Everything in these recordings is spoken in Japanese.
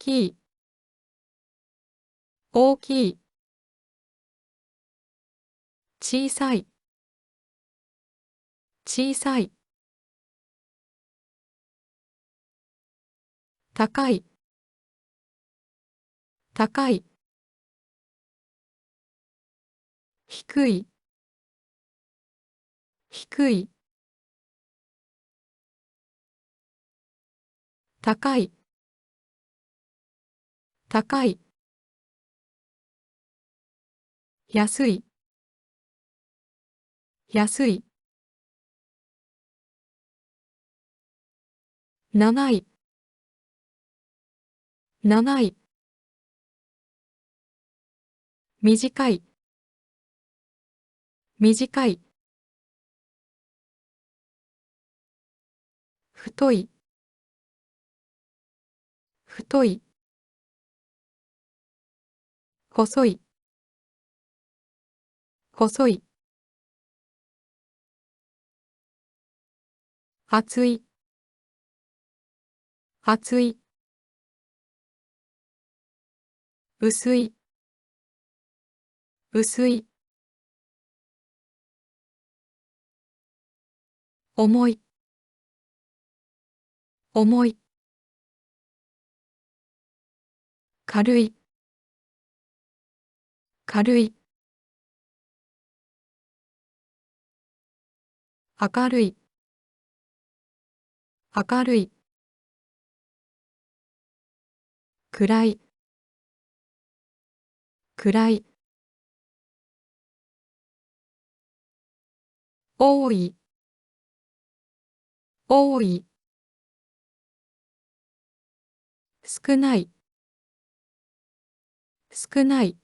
きい、大きい、小さい、小さい、高い、高い、低い、低い、高い、高い、安い、安い、長い、長い、短い、短い、太い、太い、細い、細い、厚い、厚い、薄い、薄い、重い、重い、軽い、軽い、明るい、明るい、暗い、暗い、多い、多い、少ない、少ない、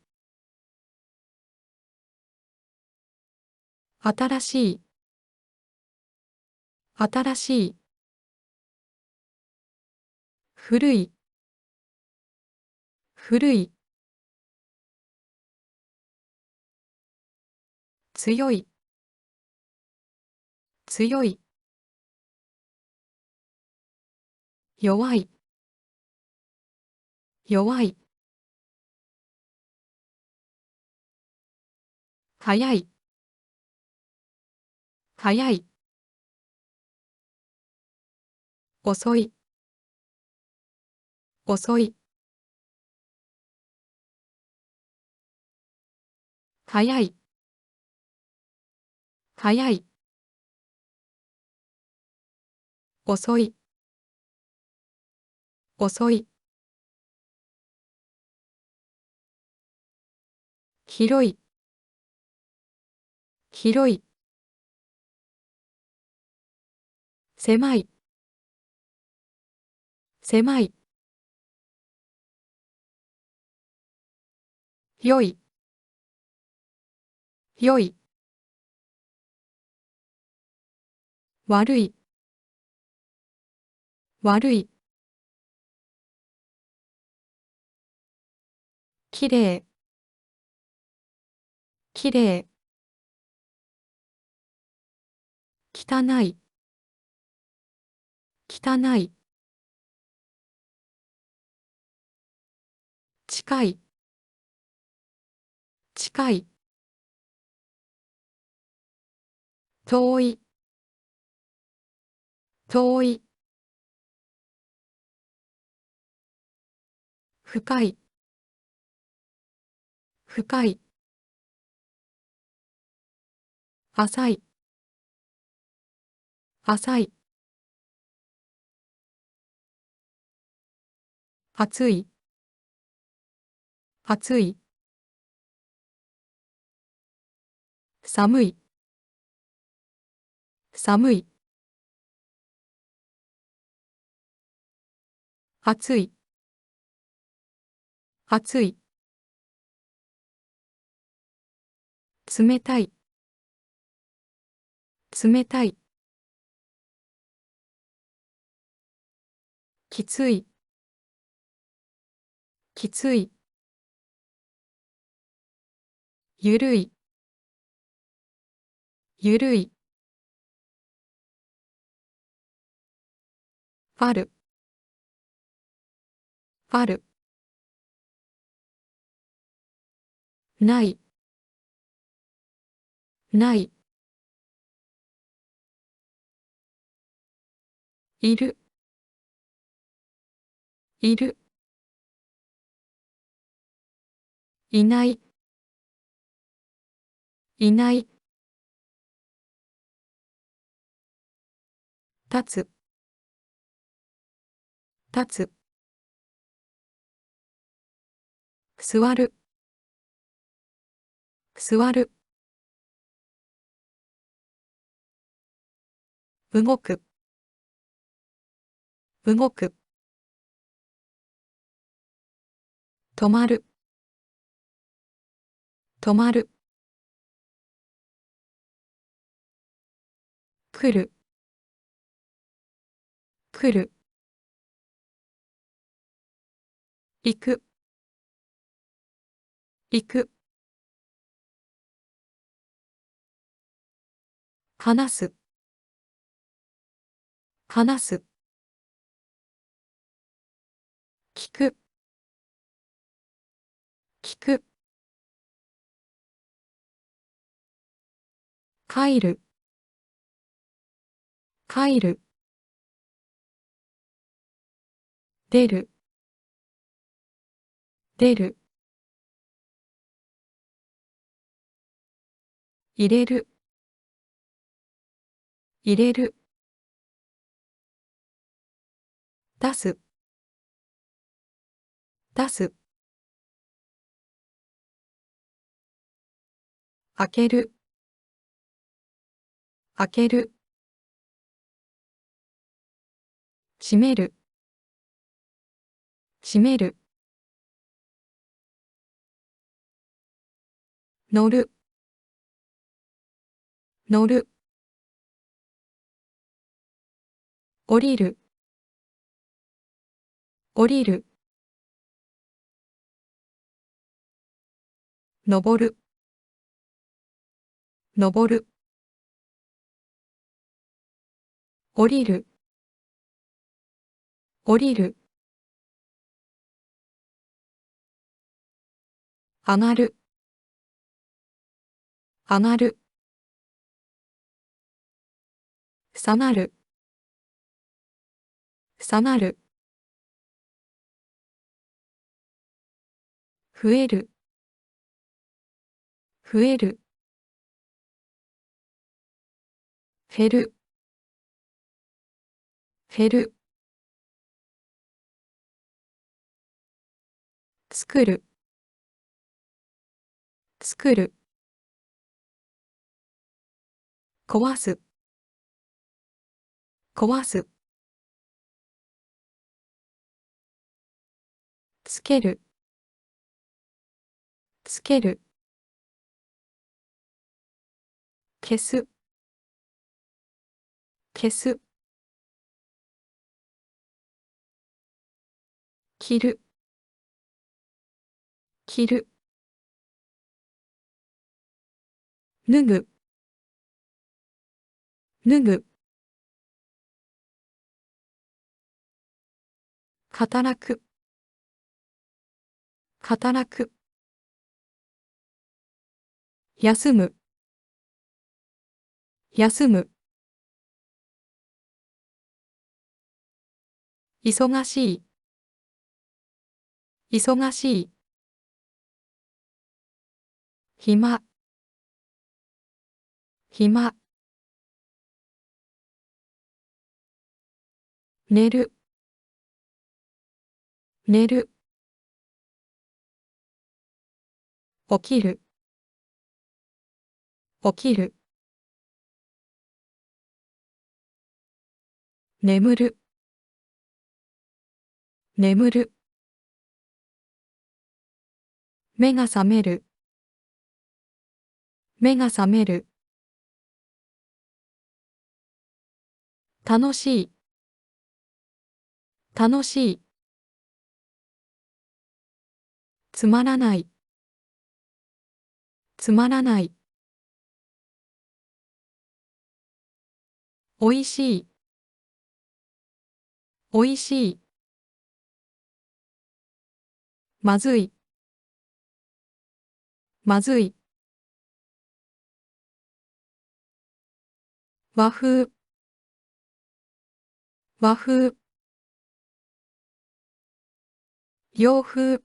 新しい、新しい、古い、古い、強い、強い、弱い、弱い、早い、早い、遅い、遅い、早い、早い、遅い、遅い、広い、広い、狭い、狭い、良い、良い、悪い、悪い、きれい、きれい、汚い、汚い、近い、近い、遠い、遠い、深い、深い、浅い、浅い、暑い、暑い、寒い、寒い、暑い、暑い、冷たい、冷たい、きつい、きつい、ゆるい、ゆるい、ファル、ファル、ない、ない、いる、いる、いない、いない、立つ、立つ、座る、座る、動く、動く、止まる、止まる、来る、来る、行く、行く、話す、話す、聞く、聞く、帰る、帰る、出る、出る、入れる、入れる、出す、出す、開ける、開ける、閉める、閉める、乗る、乗る、降りる、降りる、登る、登る、降りる、降りる、上がる、上がる、下がる、下がる、増える、増える、減る、減る、作る、作る、壊す、壊す、つける、つける、消す、消す、着る、着る、脱ぐ、脱ぐ、働く、働く、休む、休む、忙しい、忙しい、暇、暇、寝る、寝る、起きる、起きる、眠る、眠る、目が覚める、目が覚める、楽しい、楽しい、つまらない、つまらない、おいしい、おいしい、まずい、まずい。和風、和風。洋風、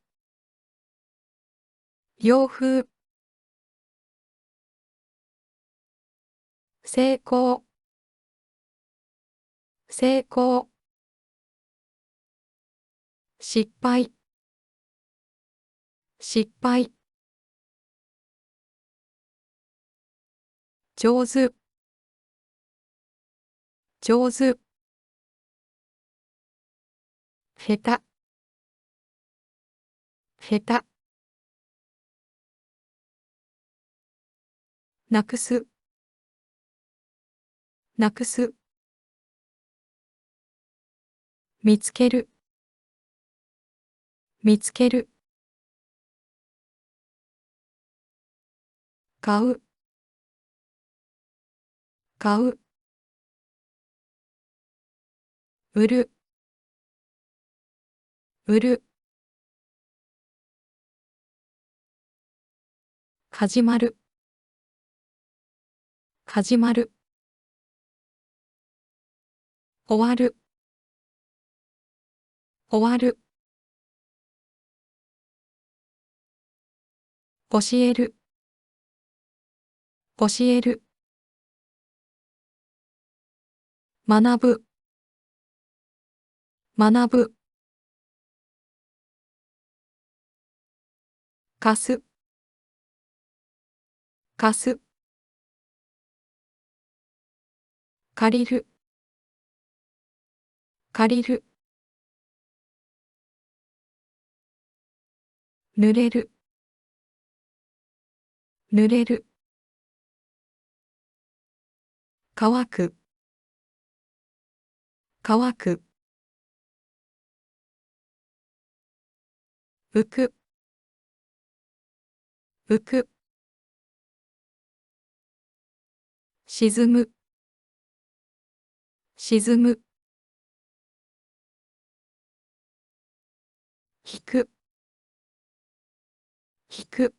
洋風。成功、成功。失敗、失敗。上手、上手。下手、下手。なくす、なくす。見つける、見つける。買う、買う。売る、売る。始まる、始まる。終わる、終わる。教える、教える。学ぶ、学ぶ。貸す、貸す。借りる、借りる。濡れる、濡れる。乾く、乾く。浮く、浮く。沈む、沈む。引く、引く。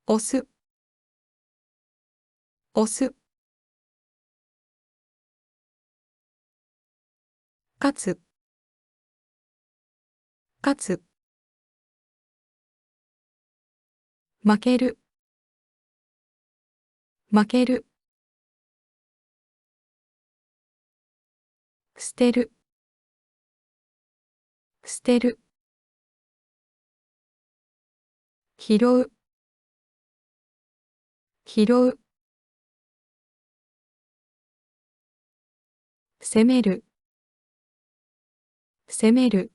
押す、押す。勝つ、勝つ。負ける、負ける。捨てる、捨てる。拾う、拾う。攻める、攻める。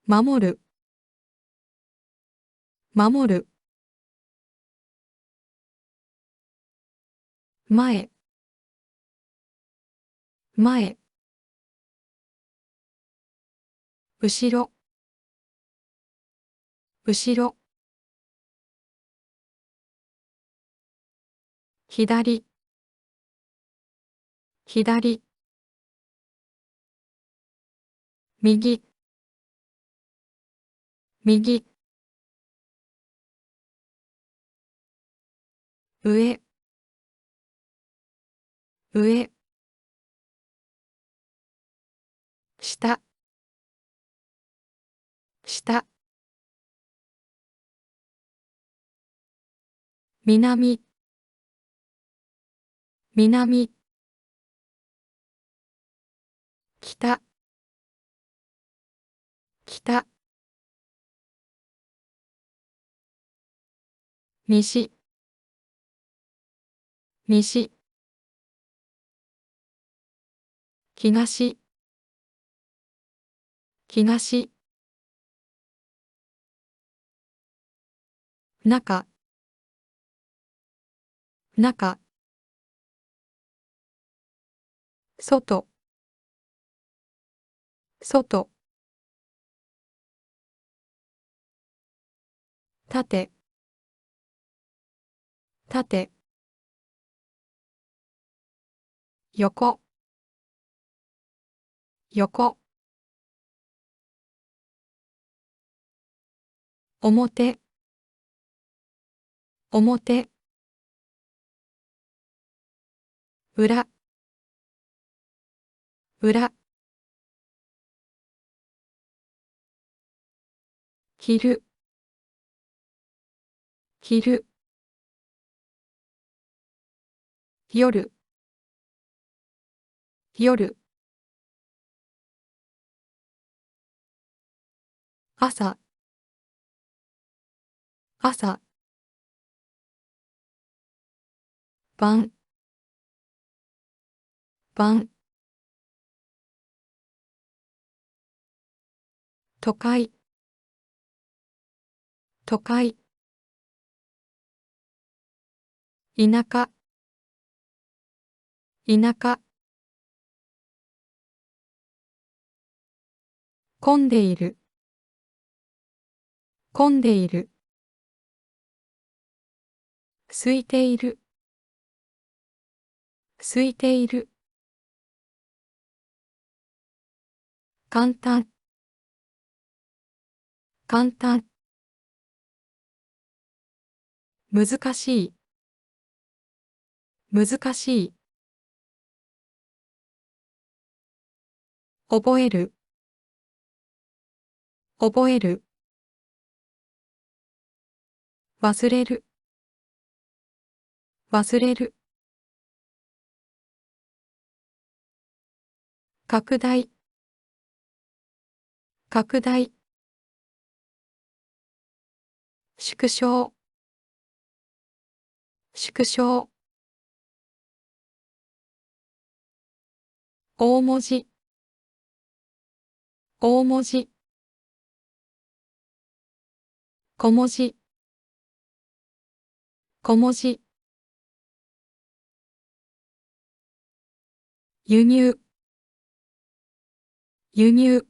守る、守る。前、前。後ろ、後ろ。左、左。右、右。上、上。下、下。南、南。北、北。西、西。東、東。中、中。外、外。縦、縦。横、横。表、表、裏、裏、昼、昼、夜、夜、朝、朝、晩、晩、都会、都会、田舎、田舎、混んでいる、混んでいる、空いている、空いている、簡単、簡単、難しい、難しい、覚える、覚える、忘れる、忘れる、拡大、拡大、縮小、縮小、大文字、大文字、小文字、小文字、輸入、輸入、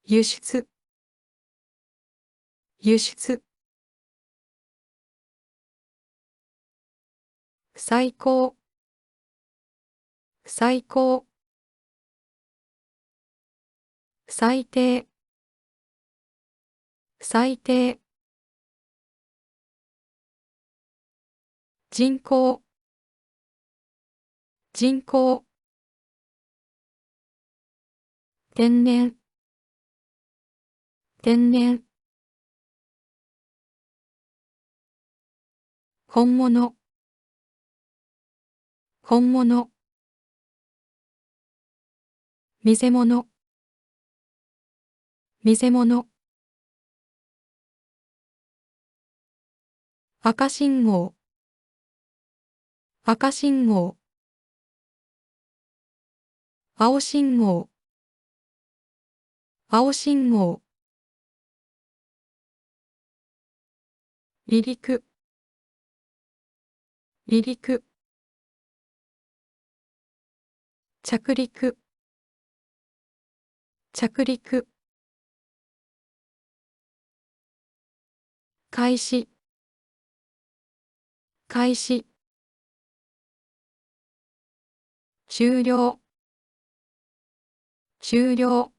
輸出、輸出、最高、最高、最低、最低、人口、人口、天然、天然、本物、本物、偽物、偽物、赤信号、赤信号、青信号、青信号、離陸、離陸、着陸、着陸、開始、開始、終了、終了、